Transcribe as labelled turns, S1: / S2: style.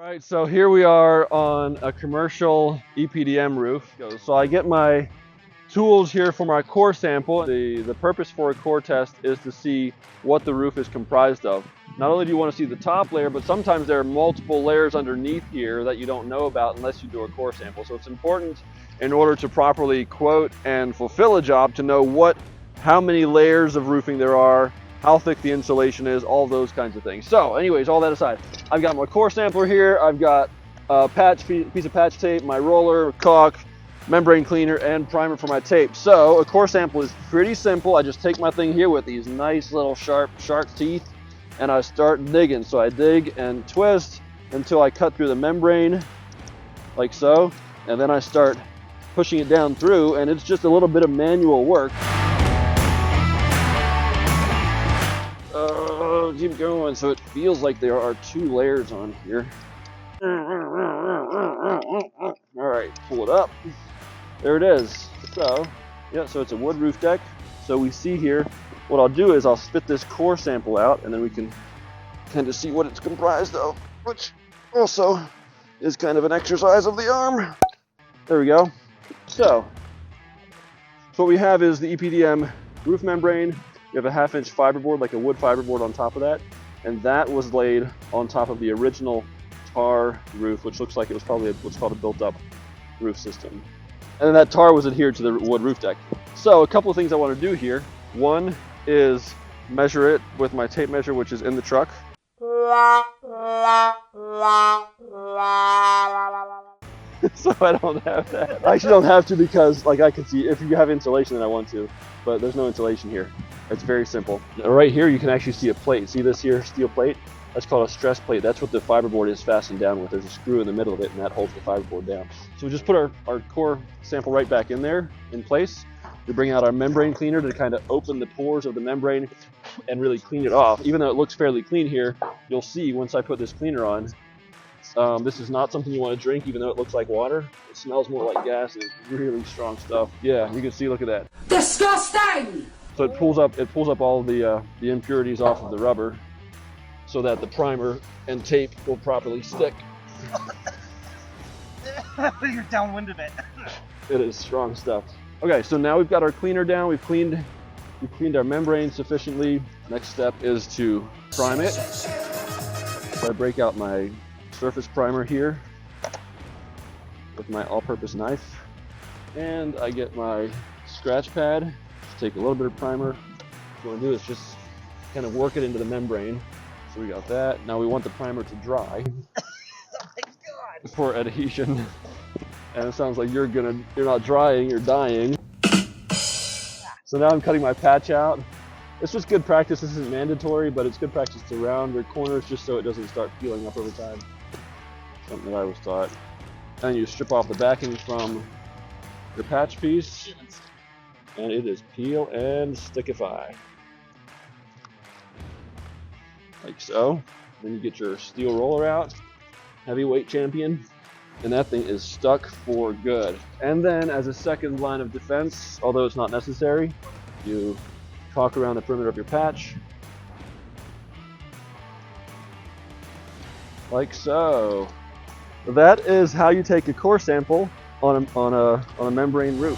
S1: Alright, so here we are on a commercial EPDM roof. So I get my tools here for my core sample. The purpose for a core test is to see what the roof is comprised of. Not only do you want to see the top layer, but sometimes there are multiple layers underneath here that you don't know about unless you do a core sample. So it's important in order to properly quote and fulfill a job to know how many layers of roofing there are, how thick the insulation is, all those kinds of things. So anyways, all that aside, I've got my core sampler here. I've got a piece of patch tape, my roller, caulk, membrane cleaner, and primer for my tape. So a core sample is pretty simple. I just take my thing here with these nice little sharp teeth and I start digging. So I dig and twist until I cut through the membrane like so, and then I start pushing it down through, and it's just a little bit of manual work. Keep going. So it feels like there are 2 layers on here. All right, pull it up. There it is. So, yeah, so it's a wood roof deck. So we see here, what I'll do is I'll spit this core sample out, and then we can kind of see what it's comprised of, which also is kind of an exercise of the arm. There we go. So what we have is the EPDM roof membrane. You have a 1/2-inch fiberboard, like a wood fiberboard on top of that, and that was laid on top of the original tar roof, which looks like it was probably what's called a built-up roof system. And then that tar was adhered to the wood roof deck. So a couple of things I want to do here. One is measure it with my tape measure, which is in the truck. So I don't have that. I actually don't have to, because like I can see if you have insulation then I want to, but there's no insulation here. It's very simple. Right here you can actually see a plate. See this here steel plate? That's called a stress plate. That's what the fiberboard is fastened down with. There's a screw in the middle of it, and that holds the fiberboard down. So we just put our core sample right back in there, in place. We bring out our membrane cleaner to kind of open the pores of the membrane and really clean it off. Even though it looks fairly clean here, you'll see once I put this cleaner on, this is not something you want to drink, even though it looks like water. It smells more like gas. It's really strong stuff. Yeah, you can see, look at that.
S2: Disgusting!
S1: So it pulls up all the impurities off of the rubber, so that the primer and tape will properly stick.
S3: You're downwind of it.
S1: It is strong stuff. Okay, so now we've got our cleaner down. We've cleaned our membrane sufficiently. Next step is to prime it. So I break out my surface primer here with my all-purpose knife, and I get my scratch pad. Just take a little bit of primer. What we want to do is just kind of work it into the membrane. So we got that. Now we want the primer to dry.
S3: Oh my God.
S1: For adhesion. And it sounds like you're not drying, you're dying. So now I'm cutting my patch out. It's just good practice. This isn't mandatory, but it's good practice to round your corners just so it doesn't start peeling up over time. Something that I was taught. And you strip off the backing from your patch piece, and it is peel and stickify. Like so. Then you get your steel roller out, heavyweight champion, and that thing is stuck for good. And then as a second line of defense, although it's not necessary, you caulk around the perimeter of your patch, like so. That is how you take a core sample on a membrane roof.